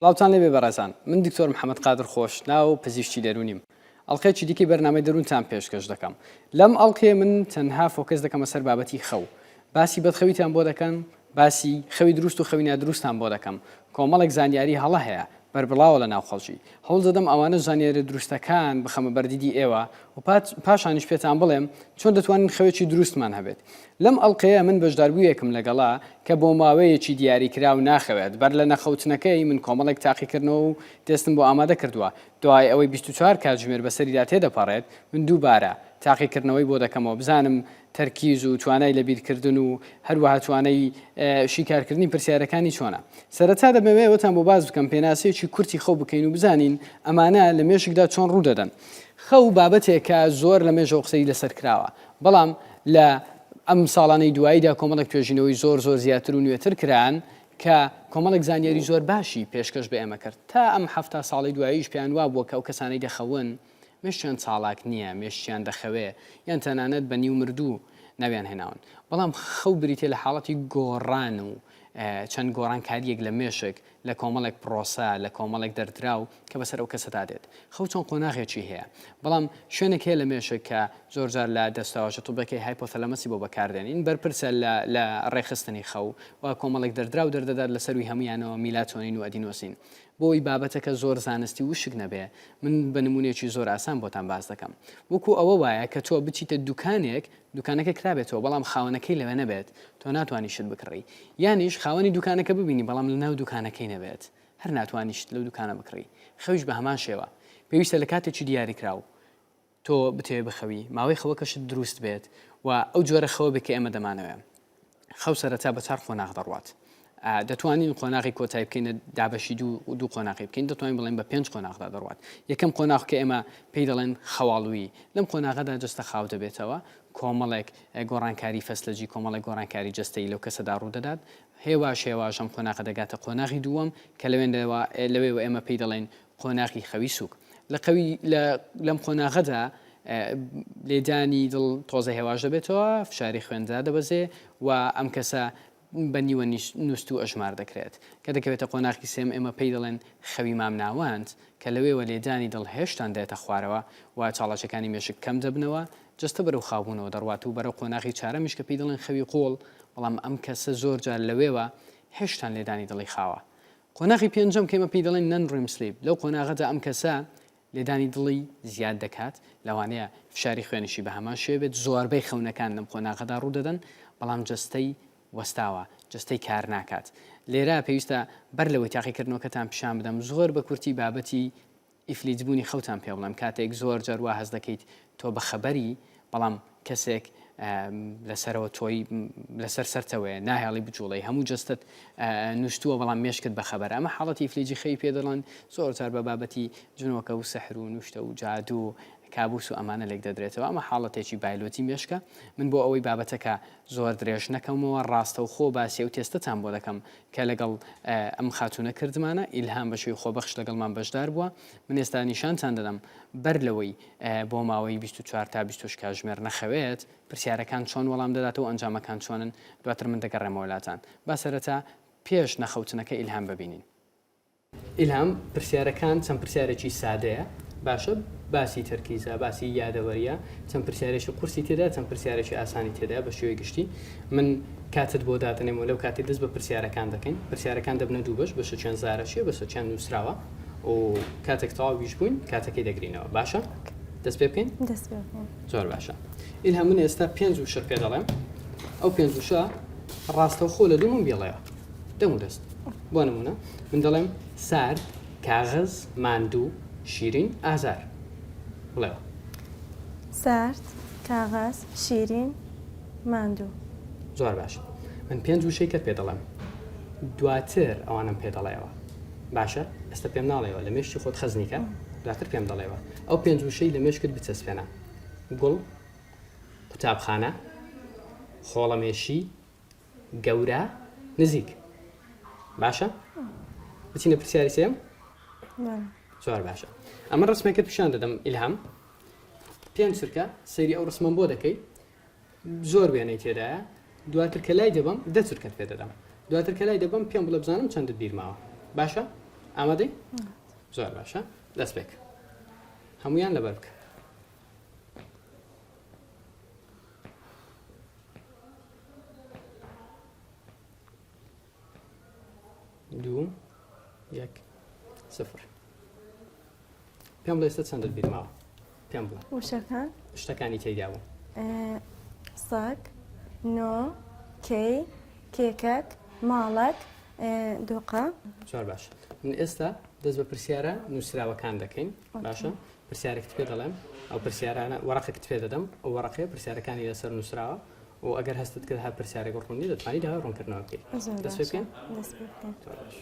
سڵاوتان لێبێ بەڕێزان، من دکتۆر محەممەد قادر خۆشنا و پزیشکی دەرونیم. ئەڵلقەیەکی دیکەی بەرنامەی دەروونتان پێشکەش دەکەم. لەم ئەڵلقەیە من تەنها فۆکەس دەکەمە سەر بابەتی خەو. باسی بەدخەویتان بۆ دەکەم، باسی خەوی دروست و خەوی نادروستان بۆ دەکەم. کۆمەڵێک زانیاری هەڵە هەیە بەربڵاوە لە ناو خەڵکی. هەوڵ دەدەم ئەوانە زانیاری دروستەکان بخەمە بەردیدی ئێوە و پاشانیش پێتان بڵێم چۆن دەتوانین خەوێکی دروستمان هەبێت. لەم ئەڵلقەیە من بەشداربوویەکم لەگەڵا کە بۆ ماوەیەکی دیاریکراو ناخەوێت بەر لە نەخەوتنەکەی من کۆمەڵێک تاقیکردنەوە و تێستم بۆ ئامادە کردووە. دوای ئەوەی 24 کاتژمێر بەسەریدا تێدەپەڕێت من دووبارە تاقیکردنەوەی بۆ دەکەمەوە بزانم تەرکیز و توانای لەبیرکردن و هەروەها توانای شیکارکردنی پرسیارەکانی چۆنە. سەرەتا دەبێتەوەتان بۆ باز بکەم پێناسەیەکی کورتی خەو بکەین و بزانین ئەمانە لە مێشکدا چۆن ڕوو دەدەن. خەو بابەتێکە زۆر لە مێژە قسەی لەسەر کراوە، بەڵام لە ئەم ساڵانەی دواییدا کۆمەڵێک توێژینەوەی زۆر زیاتر و نوێتر کران کە کۆمەڵێک زانیاری زۆر باشی پێشکەش بە ئێمە کرد. تا ئەم هەفتە ساڵی دواییش پێیان وا بووە کە ئەو کەسانەی دەخەون مێشتیان چاڵاک نییە، مێشتیان دەخەوێ یان تەنانەت بە نیو مردوو ناویان هێناون. بەڵام خەو بریتێ لە حاڵەتی گۆڕان و چەند گۆڕانکاریەک لە مێشک لە کۆمەڵێک پرۆسە لە کۆمەڵێک دەردراو کە بەسەر ئەو کەسەدا دێت. خەو چۆن قۆناغێکی هەیە، بەڵام شوێنێک هەیە لە مێشک کە زۆرجار لە دەستاوەژە تووبەکەی هایپۆتەلەمەسی بۆ بەکاردێنین بەرپرسە لە ڕێخستنی خەو و کۆمەڵێک دەردراو دەردەدات لەسەروی هەمویانەوە میلاتۆنین و ئەدینۆسین. بۆی بابەتەکە زۆر زانستی وشک نەبێ من بە نمونێکی زۆر ئاسان بۆتان باز دەکەم. وەکو ئەوە وایە کە تۆ بچیتە دوکانەکە کرابێتەوە بەڵام خاوەنەکەی لەوێ نەبێت تۆ ناتوانانی شت بکڕی، یانیش خاوەنی دوکانەکە ببینی بەڵام لە ناو دوکانەکەی نەبێت هەر ناتوانیشت لەو دوکانە بکڕی. خەویش بە هەمان شێوە پێویستە لە کاتێکی دیاری کراو تۆ بتێ بخەوی ماوەی خەوەکەشت دروست بێت و ئەو جۆرە خەوە بکە ئێمە دەمانەوێ. خەو سەرەتا بە چار قۆناغ دەڕوات. دەتوانین قۆناغی کۆتایی بکەینە دابەشی دوو قۆناغی بکەین، دەتوانین بڵێن بە 5 قۆناغدا دەڕوات. یەکەم قۆناغ کە ئێمە پێی دەڵێن خەواڵووی، لەم قۆناغەدا جستە خاو دەبێتەوە، کۆمەڵێک گۆڕانکاری فەسلەجی کۆمەڵێک گۆڕانکاری جستەی لەو کەسەدا ڕوو دەدات. هێواش ئەم قۆناغە دەگاتە قۆناغی دووەم کە لەوێ ئێمە پێی دەڵێن قۆناغی خەوی سووک. لەم قۆناغەدا لێدانی دڵ تۆزە هێواش دەبێتەوە، فشاری خوێندا دەبەزێ و ئەم کەسە بە نیوە نووست و ئەژمار دەکرێت کە دەکەوێتە قۆناغی سێم ئێمە پێی دەڵێن خەوی مامناوانت کە لەوێوە لێدانی دڵ هێشتان دێتە خوارەوە و چاڵەشەکانی مێشک کەم دەبنەوە جستە بەرەو خاوبوونەوە دەڕوات و بەرەو قۆناغی چارەمیش کە پێی دەڵێن خەوی قۆڵ، بەڵام ئەم کەسە زۆر جار لەوێوە هێشتان لێدانی دڵی خاوە. قۆناغی پێنجەم کە ئێمە پێی دەڵێن نەن ڕیم سلیپ، لەو قۆناغەدا ئەم کەسە لێدانی دڵی زیاد دەکات، لەوانەیە فشاری خوێنشی بە هەمان شێوە بێت. زۆربەی خەونەکان لەم قۆناغەدا ڕوو دەدەن بەڵام جستەی وەستاوە، جستەی کار ناکات. لێرە پێویستە بەر لەوەی تاقیکردنەوەکەتان پیشان بدەم زۆر بە کورتی بابەتی ئیفلیجبوونی خەوتان پێ بڵێم. کاتێک زۆر جەروا هەز دەکەیت تۆ بە خەبەری بەڵام کەسێک لەسەرەوە تۆی لەسەر سەرتەوەیە ناهێڵی بجوڵی هەموو جستت نوشتووە بەڵام مێشکت بە خەبەر. ئەمە حاڵەتی ئیفلیجی خەوی پێ دەڵێن زۆر جار بە بابەتی جنۆکە و سەحر و نوشتە و جادو کابوس و ئەمانە لێک دەدرێتەوە. ئەمە حاڵەتێکی بایلۆتی مێشکە. من بۆ ئەوەی بابەتەکە زۆر درێژ نەکەمەوە ڕاستە و خۆ باسی و تێستتان بۆ دەکەم کە لەگەڵ ئەم خاتونە کردمانە ئیلهام بەشوی خۆبەخش لەگەڵمان بەشدار بووە. من ئێستا نیشانتان دەدەم بەر لەوەی بۆ ماوەی 24 تا 20 کاتژمێر نەخەوێت پرسیارەکان چۆن وەڵام دەداتەوە ئەنجامەکان چۆنن، دواتر من دەگەڕێمەوە لاتان. با سەرەتا پێش نەخەوتنەکە ئیلهام ببینین. ئیلهام پرسیارەکان چەند پرسیارێکی سادەیە، باشە باسی تەرکیزە، باسی یادەوەریە، چەند پرسیارێکی قورسی تێدا، چەند پرسیارێکی ئاسانی تێدا بە شێوەی گشتی. من کاتت بۆ دادنێمەوە لەو کاتی دەست بە پرسیارەکان دەکەین. پرسیارەکان دەبنە دوو بەش، بەشە چەند زارەشیە، بەشە چەند نووسراوە و کاتێک تەواویش بووین کاتەکەی دەگرینەوە. باشە دەست پێ بکەین؟ دەست پێ بکەین. زۆر باشە. ئیلهام من ئێستا 5 وشە پێ دەڵێم، ئەو 5 وشە ڕاستەوخۆ لە دوومم بێڵەوە دەم و دەست. بۆ نمونە من دەڵێم سارد، کاغز، ماندوو، شیرین، ئازار. بڵێوە. سارد، کاغز، شیرین، ماندوو. زۆر باشە. من 5 وشەیکە پێ دەڵێم دواتر ئەوانم پێ دەڵێەوە. باشە ئێستا پێم ناڵێەوە لە مێشتی خۆت خەزنیکە دواتر پێم دەڵێەوە ئەو 5 وشەی لە مێشکت بچەسپێنە: گوڵ، قوتابخانە، خۆڵەمێشی، گەورە، نزیک. باشە؟ بچینە پرسیاری سێم؟ زۆر باشە. ئەمە ڕسمێکت پیشان دەدەم ئیلهام. 5 سرکە سەیری ئەو ڕسمم بۆ دەکەی، زۆر وێنەی تێدایە. دواتر کە لای دەبم 10 سرکەت پێ دەدەم. دواتر کە لای دەبم پێم بڵێ بزانم چەندت بیرماوە. باشە؟ ئامادەی؟ زۆر باشە دەست پێک هەمویان لەبەر بکە دوو یەک سفر پێم بڵێ ئێستا چەندت بیر ماوە پێم بڵێ وشەکان شتەکانی تێیدا بوون سەگ نۆ کەی کێکەک ماڵک دۆقە زۆر باش من ئێستا دەست بە پرسیارە نووسراوەکان دەکەین باشە پرسیارێکت پێ دەڵێم ئەو پرسیارانە وەرەقێکت پێ دەدەم ئەو وەرەقەیە پرسیارەکانی لەسەر نووسراوە و ئەگەر هەستت کرد هەر پرسیارێک ڕوونی دەتوانانی داوا ڕوونکردنەوە بکەیت دەست پێ بکەین زۆر باش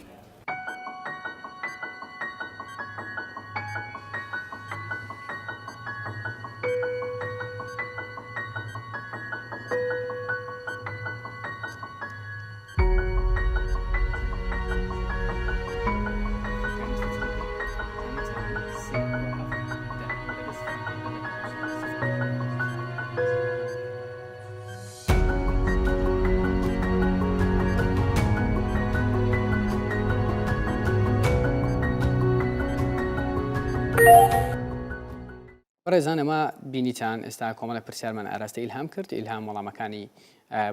ڕێزان ئەمە بینیتان ئێستا کۆمەڵە پرسیارمان ئاراستی ئیلهام کرد ئیلهام وەڵامەکانی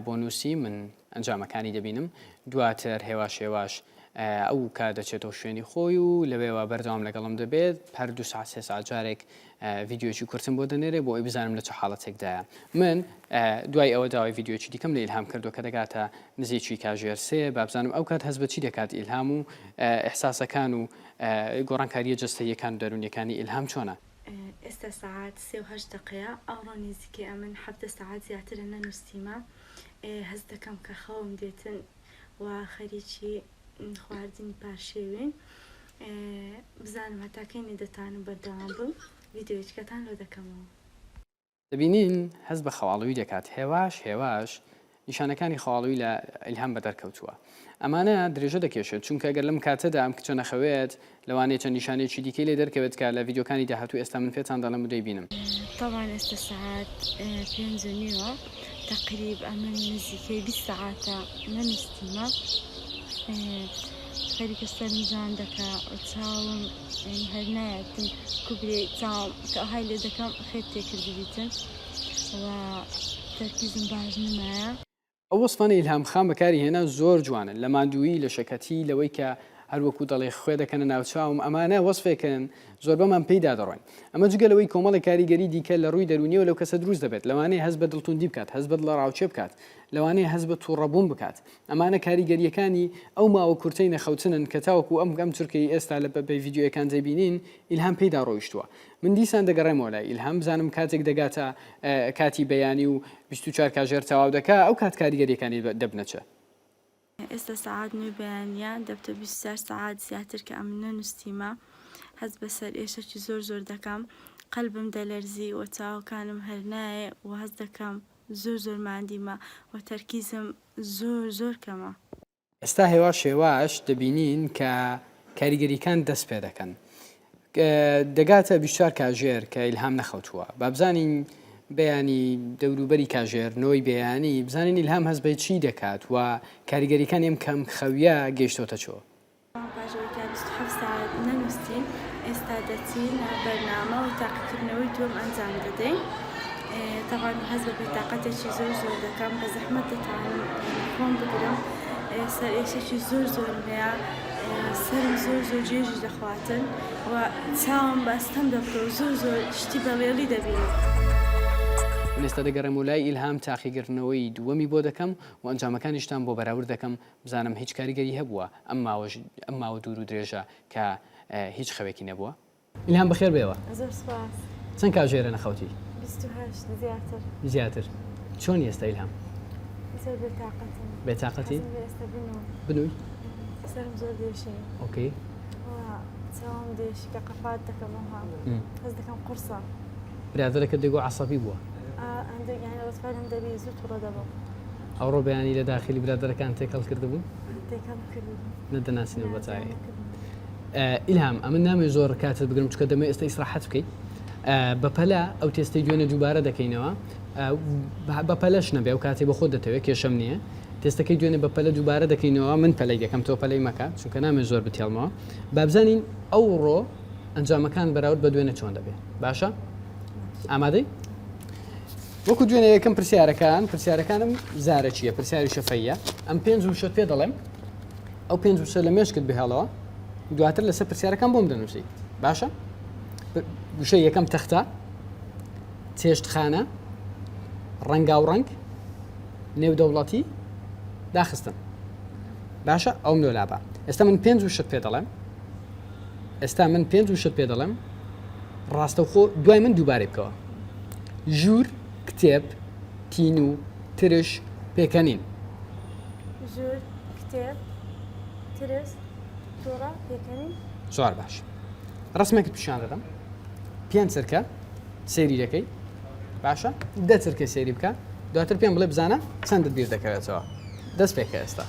بۆ نووسی من ئەنجامەکانی دەبینم دواتر هێواش هێواش ئەو کا دەچێتەوە شوێنی خۆی و لەوێەوە بەردەوام لەگەڵم دەبێت هەر 2 ساعت 3 ساعت جارێک ڤیددیۆکی کورتم بۆ دەنێرێ بۆ ئەی بزانم لە چه حاڵەتێکدایە من دوای ئەوە داوای ڤیددیۆکی دیکەم لە ئیلهام کردو کە دەگاتە نزیکی کاژێر سێ با بزانم ئەو کات هەست بە چی دەکات ئیلهام و ئەحساسەکان و گۆڕانکاریە جستەیەکان دەرونیەکانی ئیلهام چۆنە ئێستا ساعات 38 دقەیە ئەوڕۆ نزیکەی ئەمن 7 ساعات زیاترە نەنووسیمە هەست دەکەم کە خەوم دێتن و خەریکی خواردنی پاشێوین بزانم هەتاکەینی دەتانم بەردەوام بم ڤیددیۆچکەتان لۆ دەکەمەوە دەبینین هەست بە خەواڵوی دەکات هێواش هێواش نیشانەکانی خەواڵوی لە ئیلهام بەدەرکەوتووە ئەمانە درێژە دەکێشێت چونکە ئەگەر لەم کاتەدا ئەم کچە نەخەوێت لەوانەیە چەند نیشانێکی دیکەی لێ دەرکەوێت کە لە ڤیددیۆکانی داهاتوو ئێستا من پێتان دەڵێم و دەیبینم طبعا ئێستا ساعات 5:30 تقریب ئەمن نزیکەی 20 ساعاتە نەنووسیمە خەریکە سەرنجان دەکا چاوم هەر نایەتن کوبرێ چاوم کە ئەهای لێ دەکەم خێت تێکردی بیتن و تەرکیزم باش نمایە ئەو وەسفانە ئیلهام خان بەکاری هێنا زۆر جوانن لە ماندووی لە شەکەتی لەوەی کە هەروەکو دەڵێ خوێ دەکەنە ناوچاوم ئەمانە وەسفێکن زۆر بەمان پێیدا دەڕۆین ئەمە جگەلەوەی کۆمەڵی کاریگەری دیکە لە ڕووی دەرونیەوە لەو کەسە دروست دەبێت لەوانەیە هەست بە دڵتوندی بکات هەست بە لە ڕاوچێ بکات لەوانەیە هەست بە تووڕەبوون بکات ئەمانە کاریگەریەکانی ئەو ماوە کورتەی نەخەوتنن کە تاوەکو ئەم چرکی ئێستا لە بە ڤیددیۆیەکان دەبینین ئیلهام پێیدا ڕۆیشتووە من دیسان دەگەڕێمەوە لای ئیلهام بزانم کاتێک دەگاتە کاتی بەیانی و 24 کاژێر تەواو دەکا ئەو کات کاریگەریەکانی دەبنەچە ئێستا ساعات نوێ بەیانە دەبتە 24 ساعات زیاتر کە ئەم نەنووسیمە هەست بەسەر ئێشەکی زۆر دەکەم قەلبم دەلەرزی و چاوەکانم هەر نایە و هەست دەکەم زۆر ماندیمە و تەرکیزم زۆر کەمە ئێستا هێواش هێواش دەبینین کە کاریگەریەکان دەست پێ دەکەن دەگاتە 24 کاژێر کە ئیلهام نەخەوتووە با بزانین بەیانی دەوروبەری کاژێر نۆی بەیانی بزانین ئیلهام هەست بە چی دەکات و کاریگەریەکان ئێم کەم خەویە گەیشتۆتە چۆ پاژەوەی 27 ساعت نەنووسین ئێستا دەچین بەرنامە و تاقیکردنەوەی دووەم ئەنجام دەدەین تەواان هەست بە بێتاقەتێکی زۆر دەکەم بە زەحمەت دەتوانم خۆم بگرم سەر ئێشێکی زۆر هەیە سەرم زۆر جێژی دەخواتن و چاوم بەستەم دەبکە و زۆر شتی بەڵێڵی دەبینم ئێستا دەگەڕێم و لای ئیلهام تاقیگرتنەوەی دووەمی بۆ دەکەم و ئەنجامەکانیشتان بۆ بەراورد دەکەم بزانم هیچ کاریگەری هەبووە ئەم ماوە دوور و درێژە کە هیچ خەوێکی نەبووە ئیلهام بەخێر بێەوە زۆر سپاس چەند کاژێرە نەخەوتی 28 زیاتر چۆن ئێستا ئیلهام زۆر بێتاقەتم بێتاقەتی ئێستا بنووی سەرم زۆر دێشێ ئۆکەی چاوم دێشی کە قەفات دەکەمەوە هەست دەکەم قورسە برادرەکە دەگۆ عەسەبی بووە ڕستفادم دەبی زوو تووڕە دەبم ئەوڕۆ بەیانی لە داخلی برادرەکان تێکەڵ کردبوون تێکەڵ کردم نەدەناسینەوە بەچای ئیلهام ئەمە نامێ زۆر کاتت بگرم چکە دەمە ئێستا ئیسراحەت بکەیت بەپەلا ئەو تێستەی دوێنە دووبارە دەکەینەوە بەپەلەش نەبێ و کاتێ بە خۆت دەتەوێت کێشەم نییە تێستەکەی دوێنێ بە پەلە دووبارە دەکەینەوە من پەلەی دەکەم تۆ پەلەی مەکە چونکە نامێ زۆر بتێڵمەوە بابزانین ئەوڕۆ ئەنجامەکان بەراورد بە دوێنێ چۆن دەبێت باشە؟ ئامادەی؟ وەکو دوێنێ یەکەم پرسیارەکانم زارە چییە؟ پرسیاری شەفەیە ئەم پێنج وشت پێ دەڵێم ئەو پێنج وشە لە مێشکت بهێڵەوە دواتر لەسەر پرسیارەکان بۆم دەنووسی باشە؟ وشە یەکەم تەختە چێشتخانە ڕەنگاوڕەنگ نێودەوڵەتی داخستن باشە ئەوم لۆلابە ئێستا من پێنج وشت پێ دەڵێم ئێستا من پێنج وشت پێ دەڵێم ڕاستەوخۆ دوای من دووبارێ بکەوە ژوور کتێب تین و ترش پێکەنین ژوور کتێب ترس تووڕە پێکەنین زۆر باش ڕسمێکت پیشان دەدەم پێنج چرکە سەیری دەکەی باشە دە چرکە سەیری بکە دواتر پێم بڵێ بزانە چەندت بیر دەکەوێتەوە دەست پێکە ئێستا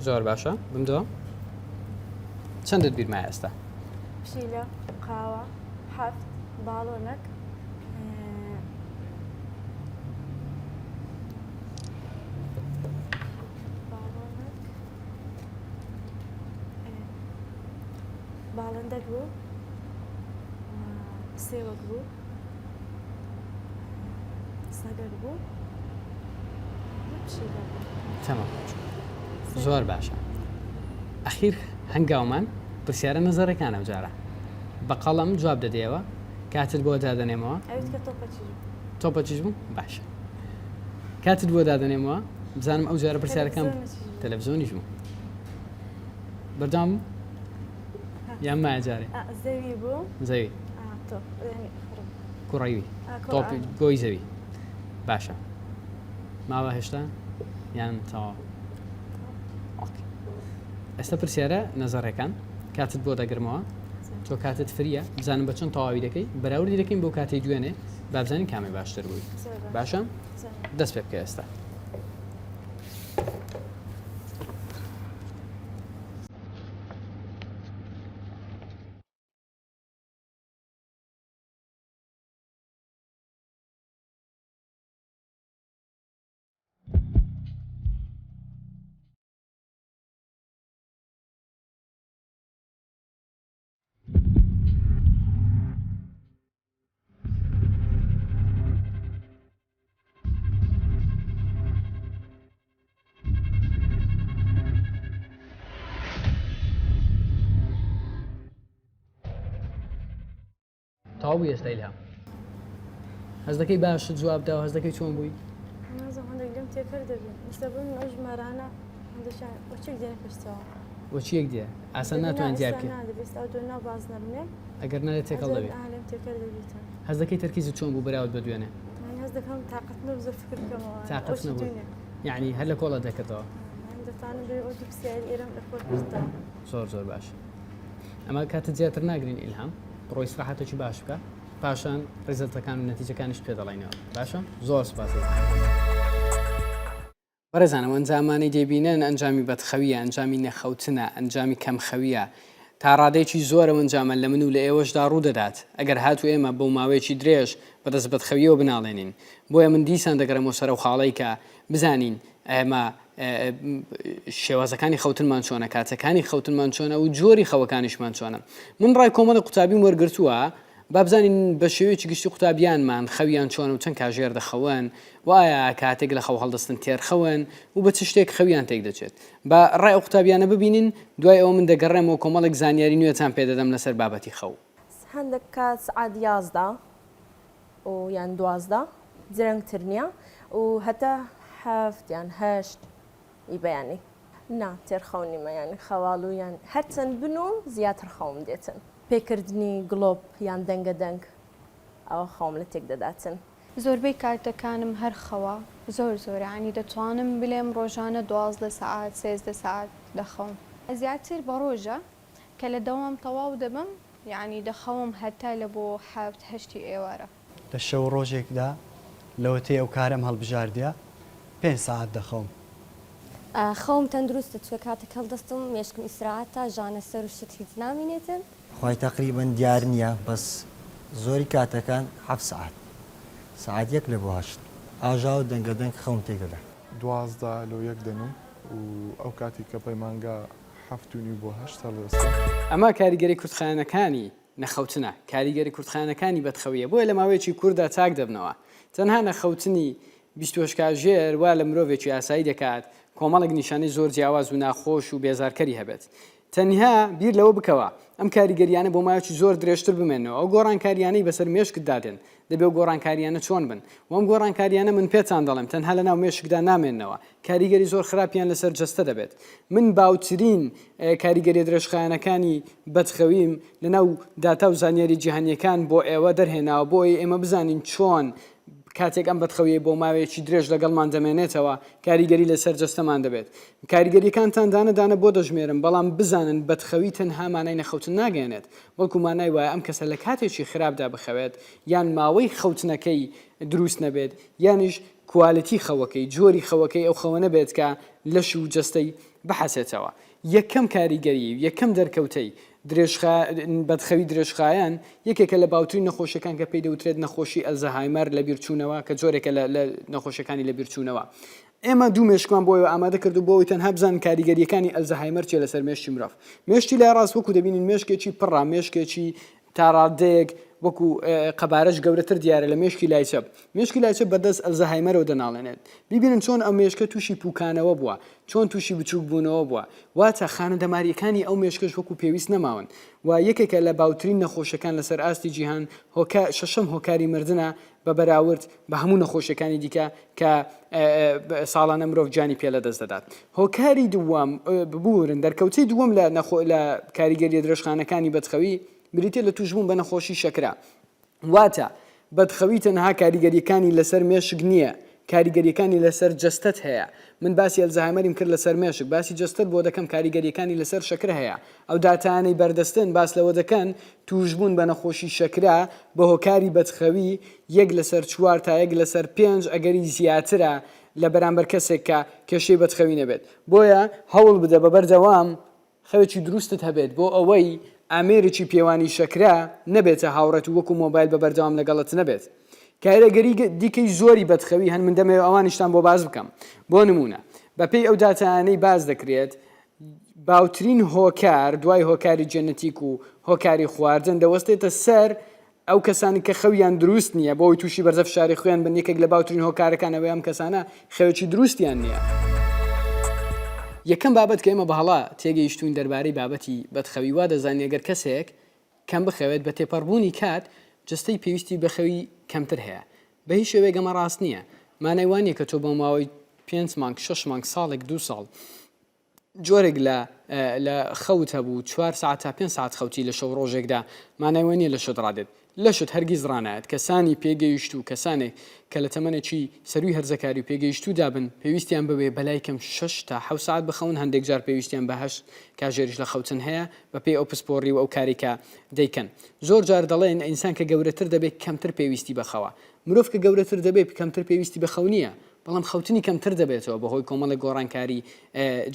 زۆر باشە بمدەوە چەندت بیرمایە ئێستا پشیلە قاوە حەفت باڵۆنەک باڵندەک بوو سێوەک بوو سەگەک بوو پشیلە بوو تەمام زۆر باشە ئەخیر هەنگاومان پرسیارە نەزەرەکانە بجارە بە قەڵەم جواب دەدەیەوە کاتت بۆ دادەنێمەوە ئەویت کە تۆپە چی تۆپە چیش بوو باشە کاتت بۆ دادەنێمەوە بزانم ئەو جارە پرسیارەکان تەلەڤیزۆنیش بوو بەردام یان مایە جارێ زەوی بوو زەوی تۆ کوڕەوی تۆپی گۆی زەوی باشە ماوە هێشتا یان تەواو ئێستا پرسیارە نەزەڕەکان کاتت بۆ دەگرمەوە تۆ کاتت فریە بزانم بە چەند تەواوی دەکەی بەراوردی دەکەین بۆ کاتی دوێنێ با بزانین کامی باشتر بووی باشە دەست پێ بکە ئێستا تەواو بووی ئێستا ئیلهام هەز دەکەی باشت جواب دا و هەز دەکەی چۆن بووی نازم هەندێک لێم تێکەر دەبێت مستە بن ئەو ژمارانە هەندێکیان وەچێک دێنە پێشتەوە بۆچی یەک دیە ئاسان ناتوان دیار بکەیت نادەبێت ئەو دوێ ناو باز نەبنێ ئەگەر نالێت تێکەڵ دەبێت لێم تێکەر دەبێتە هەز دەکەی تەرکیزت چۆن بوو بەراورد بە دوێنێ هەز دەکەم تااقەت نە زۆر فکر بکەمەوە تااقەت نەبوو یعنی هەر لە کۆڵە دەکەتەوە دەتوانم بێ ئەو دوو پرسیاری ئێرەم لەخۆ پرسیتەوە زۆر باش ئەمە کاتت زیاتر ناگرین ئیلهام ڕۆی ئیستراحەتێکی باش بکە پاشان ڕێزەتەکان و نەتیجەکانیش پێ دەڵێنەوە باشە زۆر سوپاس بەڕێزانم ئەنجامانی دەبینن ئەنجامی بەدخەویە ئەنجامی نەخەوتنە ئەنجامی کەمخەویە تا ڕادێکی زۆرە ئەنجامە لە من و لە ئێوەشدا ڕوو دەدات ئەگەر هاتو ئێمە بەو ماوەیەکی درێژ بەدەست بەدخەویەوە بناڵێنین بۆیە من دیسان دەگەڕێمەوە سەر و خاڵەی کە بزانین ئێمە شێوازەکانی خەوتنمان چۆنە کاتەکانی خەوتنمان چۆنە و جۆری خەوەکانیشمان چۆنە من ڕای کۆمەڵی قوتابیم وەرگرتووە با بزانین بە شێوەیەکی گشتی قوتابیانمان خەویان چۆن و چەند کاژێر دەخەون وایە کاتێک لە خەو هەڵدەستن تێرخەون و بە چ شتێک خەویان تێک دەچێت بە ڕای ئەو قوتابیانە ببینین دوای ئەوە من دەگەڕێمەوە کۆمەڵێک زانیاری نوێتان پێدەدەم لەسەر بابەتی خەو هەندێک کات سعات 11 و یان 12 جرەنگتر نییە و هەتا هەفت یان هەشت بەیانی نا تێرخەونیمە یانی خەواڵ و یان هەرچەند بن و زیاتر خەوم دێتن پێکردنی گڵۆپ یان دەنگە دەنگ ئەوە خەوم لە تێک دەداتن زۆربەی کارتەکانم هەر خەوە زۆر ینی دەتوانم بلێم ڕۆژانە 12 سعات 13 سعات دەخەوم زیاتر بە ڕۆژە کە لە دەوام تەواو دەبم یعنی دەخەوم هەتا لە بۆ هەفت هەشتی ئێوارە لە شەو ڕۆژێکدا لەوەتەی ئەو کارم هەڵبژاردیە 5 سعات دەخەوم خەوم تەندروستە چوە کاتێک هەڵدەستم مێشکم ئیسراحەتە ژانە سەر و شت هیچ نامینێتن خۆی تقریبان دیار نییە بەس زۆری کاتەکان 7 ساعت ساعت یەک لە بۆ هەشت ئاژا و دەنگەدەنگ خەون تێگەدا 12 لۆ یەک دەنوم و ئەو کاتی کە پەیمانگا 7 بۆ 8 هەڵوەستا ئەمە کاریگەری کورتخانەکانی نەخەوتنە کاریگەری کورتخانەکانی بەدخەویە بۆیە لە ماوەیەکی کووردا چاک دەبنەوە تەنها نەخەوتنی 20 کاژێر وا لە مرۆڤێکی ئاسایی دەکات کۆمەڵێک نیشانەی زۆر جیاواز و ناخۆش و بێزارکەری هەبێت تەنها بیر لەوە بکەوە ئەم کاریگەریانە بۆ ماوەیەکی زۆر درێژتر بمێنەوە ئەو گۆڕانکاریانەی بەسەر مێشکت دادێن دەبێ و گۆڕانکاریانە چۆن بن وەم گۆڕانکاریانە من پێتان دەڵێم تەنها لە ناو مێشکدا نامێنەوە کاریگەری زۆر خراپیان لەسەر جەستە دەبێت من باوترین کاریگەری درێژخایەنەکانی بەدخەویم لە ناو داتا و زانیاری جیهانیەکان بۆ ئێوە دەرهێناوە بۆی ئێمە بزانین چۆن کاتێک ئەم بەدخەویە بۆ ماوەیەکی درێژ لەگەڵمان دەمێنێتەوە کاریگەری لەسەر جەستەمان دەبێت کاریگەریەکانتان دانەدانە بۆ دەژمێرم بەڵام بزانن بەدخەوی تەنها مانای نەخەوتن ناگەێنێت بەڵکو مانای وایە ئەم کەسە لە کاتێکی خراپدا بخەوێت یان ماوەی خەوتنەکەی دروست نەبێت یانیش کوالەتی خەوەکەی جۆری خەوەکەی ئەو خەوە نەبێت کە لەش و جەستەی بحەسێتەوە یەکەم کاریگەری یەکەم دەرکەوتەی بەدخەوی درێژخایەن یەکێکە لە باوترین نەخۆشیەکان کە پێی دەوترێت نەخۆشی ئەلزەهایمەر لە بیرچوونەوە کە جۆرێکە لە نەخۆشیەکانی لە بیرچوونەوە ئێمە دوو مێشکمان بۆیەوە ئامادە کرد و بۆی تەنها بزان کاریگەریەکانی ئەلزەهایمەر چێ لەسەر مێشتی مرۆڤ مێشتی لای ڕاست وەکو دەبینین مێشکێکی پڕا مێشکێکی تاڕادەیەک وەکو قەبارەش گەورەتر دیارە لە مێشکی لای چەپ مێشکی لای چەپ بەدەست ئەلزەهایمەرەوە دەناڵێنێت ببینن چۆن ئەو مێشکە تووشی پوکانەوە بووە چۆن تووشی بچووک بوونەوە بووە واتە خانەدەماریەکانی ئەو مێشکەش وەکو پێویست نەماون و یەکێکە لە باوترین نەخۆشەکان لەسەر ئاستی جیهان شەشەم هۆکاری مردنە بە بەراورد بە هەموو نەخۆشیەکانی دیکە کە ساڵانە مرۆڤ جانی پێ لە دەست دەدات هۆکاری دووەم ببورن دەرکەوتەی دووەم لە کاریگەریە درێژخانەکانی بەدخەوی بریتێ لە توشبوون بە نەخۆشی شەکرا واتە بەدخەوی تەنها کاریگەریەکانی لەسەر مێشک نییە کاریگەریەکانی لەسەر جەستت هەیە من باسی ئەلزەهایمەریم کرد لەسەر مێشک باسی جەستت بۆ دەکەم کاریگەریەکانی لەسەر شەکر هەیە ئەو داتانەی بەردەستن باس لەوە دەکەن توشبوون بە نەخۆشی شەکرا بە هۆکاری بەدخەوی 1 لەسەر 4 تا 1 لەسەر 5 ئەگەری زیاترە لە بەرامبەر کەسێک کە کێشەی بەدخەوی نەبێت بۆیە هەوڵ بدە بە بەردەوام خەوێکی دروستت هەبێت بۆ ئەوەی ئامێرێکی پێوانی شەکرا نەبێتە هاوڕێت و وەکو مۆبایل بە بەردەوام لەگەڵت نەبێت کاریگەری دیکەی زۆری بەدخەوی هەن من دەمەوێت ئەوانیشتان بۆ باز بکەم بۆ نمونە بەپێی ئەو داتانەی باز دەکرێت باوترین هۆکار دوای هۆکاری جەنەتیک و هۆکاری خواردن دەوەستێتە سەر ئەو کەسانی کە خەویان دروست نییە بۆی تووشی بەرزە فشاری خۆیان بن یەکێک لە باوترین هۆکارەکانەوەی ئەم کەسانە خەوێکی دروستیان نییە یەکەم بابەت کە ئێمە بەهەڵا تێگەیشتوین دەربارەی بابەتی بەدخەوی وا دەزانین ئەگەر کەسێک کەم بخەوێت بە تێپەڕبوونی کات جستەی پێویستی بەخەوی کەمتر هەیە بە هیچ شێوەیە گەمە ڕاست نییە مانای وانە کە تۆ بە ماوەی 5 مانگ 6 مانگ ساڵێک 2 ساڵ جۆرێک لە خەوت هەبوو 4 ساعت تا 5 ساعت خەوتی لە شەو ڕۆژێکدا مانای وانە لە شت ڕادێت لەشت هەرگیز ڕانایەت کەسانی پێگەیشت و کەسانێک کە لە تەمەنێکی سەروی هەرزەکاری و پێگەیشت و دابن پێویستیان ببێ بەلای کەم 6 تا 7 ساعت بخەون هەندێک جار پێویستیان بە 8 کاژێریش لە خەوتن هەیە بە پێی ئەو پسپۆڕی و ئەو کارێکە دەیکەن زۆر جار دەڵێن ئینسان کە گەورەتر دەبێت کەمتر پێویستی بەخەوە مرۆڤ کە گەورەتر دەبێت کەمتر پێویستی بەخەو نییە بەڵام خەوتنی کەمتر دەبێتەوە بەهۆی کۆمەڵی گۆڕانکاری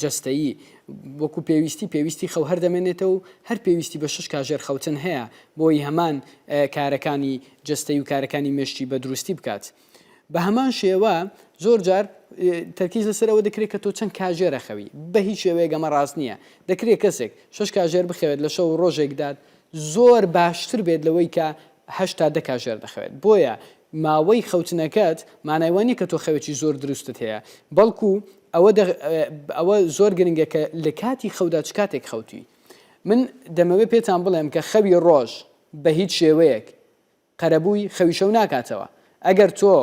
جەستەیی وەکو پێویستی خەو هەر دەمێنێتەوە و هەر پێویستی بە 6 کاژێر خەوتن هەیە بۆی هەمان کارەکانی جەستەی و کارەکانی مێشتی بە دروستی بکات بە هەمان شێوە زۆر جار تەرکیز لەسەرەوە دەکرێت کە تۆ چەند کاژێرە خەوی بە هیچ شێوەیە گەمە ڕاست نییە دەکرێت کەسێک 6 کاژێر بخەوێت لە شەو ڕۆژێکدات زۆر باشتر بێت لەوەی کە 8 تا 10 کاژێر دەخەوێت بۆیە ماوەی خەوتنەکەت مانایوانی کە تۆ خەوێکی زۆر دروستت هەیە بەڵکو ئەوە زۆر گرنگە کە لە کاتی خەودا چ کاتێک خەوتی من دەمەوێت پێتان بڵێم کە خەوی ڕۆژ بە هیچ شێوەیەک قەرەبووی خەوی شەو ناکاتەوە ئەگەر تۆ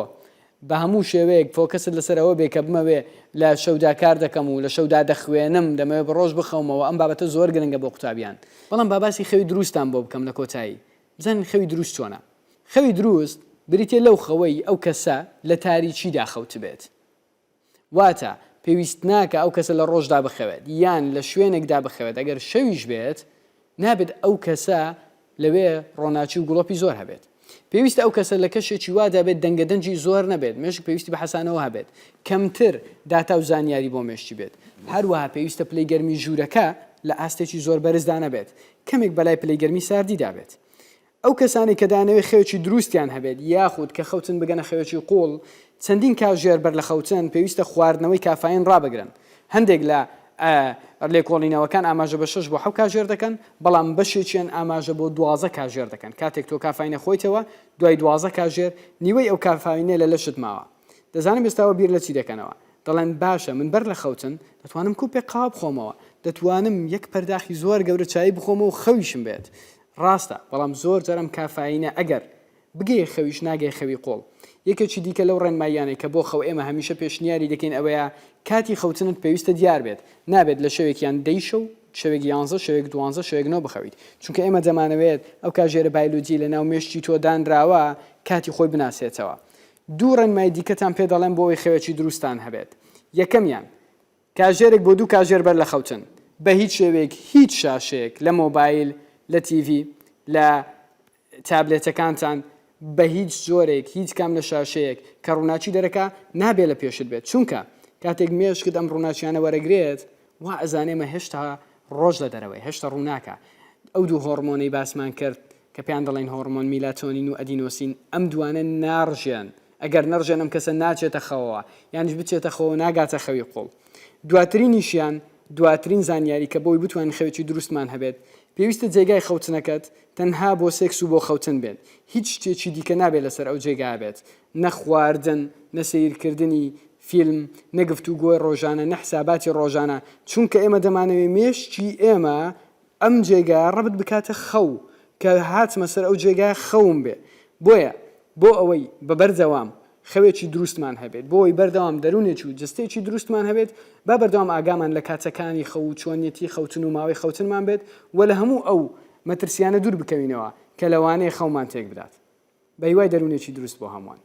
بە هەموو شێوەیەک فۆکەست لەسەرەوە بێ کە بمەوێ لە شەودا کار دەکەم و لە شەودا دەخوێنم دەمەوێت بە ڕۆژ بخەومەوە ئەم بابەتە زۆر گرنگە بۆ قوتابیان بەڵام باباسی خەوی دروستان بۆ بکەم لە کۆتایی بزانین خەوی دروست چۆنە خەوی دروست بریتێ لەو خەوەی ئەو کەسە لە تاریچیدا خەوت بێت واتە پێویست ناکە ئەو کەسە لە ڕۆژدا بخەوێت یان لە شوێنێکدا بخەوێت ئەگەر شەویش بێت نابێت ئەو کەسە لەوێ ڕۆناچی و گوڵۆپی زۆر هەبێت پێویستە ئەو کەسە لە کەشێکی وادا بێت دەنگەدەنجی زۆر نەبێت مێشک پێویستی بە حەسانەوە هەبێت کەمتر داتا و زانیاری بۆ مێشتی بێت هەروەها پێویستە پلەی گەرمی ژوورەکە لە ئاستێکی زۆر بەرزدا نەبێت کەمێک بەلای پلەیگەرمی ساردیدا بێت ئەو کەسانی کە دانەوێت خەوێکی دروستیان هەبێت یاخود کە خەوتن بگەنە خەوێکی قوڵ چەندین کاژێر بەر لە خەوتن پێویستە خواردنەوەی کافاین ڕابگرن هەندێک لە لێکۆڵینەوەکان ئاماژە بە 6 بۆ 7 کاژێر دەکەن بەڵام بەشێکیان ئاماژە بۆ 12 کاژێر دەکەن کاتێک تۆ کافاینە خۆیتەوە دوای 12 کاژێر نیوەی ئەو کافاینە لە لەشت ماوە دەزانم ئێستاوە بیر لە چی دەکەنەوە دەڵێن باشە من بەر لە خەوتن دەتوانم کوپێک قاوا بخۆمەوە دەتوانم یەک پەرداخی زۆر گەورە چای بخۆمەوە و خەویشم بێت ڕاستە بەڵام زۆر جارم کافاینە ئەگەر بگەی خەویش ناگەی خەوی قۆڵ یەکێکی دیکە لەو ڕێنماییانەی کە بۆ خەو ئێمە هەمیشە پێشنیاری دەکەین ئەوەیە کاتی خەوتنت پێویستە دیار بێت نابێت لە شەوێکیان دەیشە و شەوێک 11 شەوێک 12 شەوێک 9 بخەویت چونکە ئێمە دەمانەوێت ئەو کاژێرە بایلۆجی لە ناو مێشتی تۆ دانراوە کاتی خۆی بناسێتەوە دوو ڕێنمای دیکەتان پێ دەڵێن بۆ ئەوەی خەوێکی دروستان هەبێت یەکەمیان کاژێرێک بۆ 2 کاژێر بەر لە خەوتن بە هیچ شێوەیەک هیچ شاشەیەک لە مۆبایل لە تیڤی لە تابلێتەکانتان بە هیچ زۆرێک هیچ کام لە شاشەیەک کە ڕووناچی دەرەکە نابێت لە پێشت بێت چونکە کاتێک مێشکت ئەم ڕووناچیانە وەرەگرێت وا ئەزانێمە هێشتا ڕۆژ لە دەرەوەی هێشتا ڕووناکە ئەو دوو هۆرمۆنەی باسمان کرد کە پێیان دەڵێن هۆرمۆن میلاتۆنین و ئەدینۆسین ئەم دوانە ناڕژێن ئەگەر نەڕژێن ئەم کەسە ناچێتە خەوەوە یانیش بچێتە خەوە ناگاتە خەوی قوڵ دواترینیشیان دواترین زانیاری کە بۆی بتوانین خەوێکی دروستمان هەبێت پێویستە جێگای خەوتنەکەت تەنها بۆ سێکس و بۆ خەوتن بێت هیچ شتێکی دیکە نابێت لەسەر ئەو جێگا بێت نەخواردن نەسیرکردنی فیلم نەگفتوگۆی ڕۆژانە نەحساباتی ڕۆژانە چونکە ئێمە دەمانەوێت مێشتی ئێمە ئەم جێگا ڕەبت بکاتە خەو کە هاتمە سەر ئەو جێگای خەوم بێ بۆیە بۆ ئەوەی بەبەردەوام خەوێکی دروستمان هەبێت بۆی بەردەوام دەرونێکی و جستێکی دروستمان هەبێت با بەردەوام ئاگامان لە کاتەکانی خەو و چۆنیەتی خەوتن و ماوەی خەوتنمان بێت و لە هەموو ئەو مەترسیانە دوور بکەوینەوە کە لەوانەیە خەومان تێک بدات بە هیوای دەرونێکی دروست بۆ هەمووان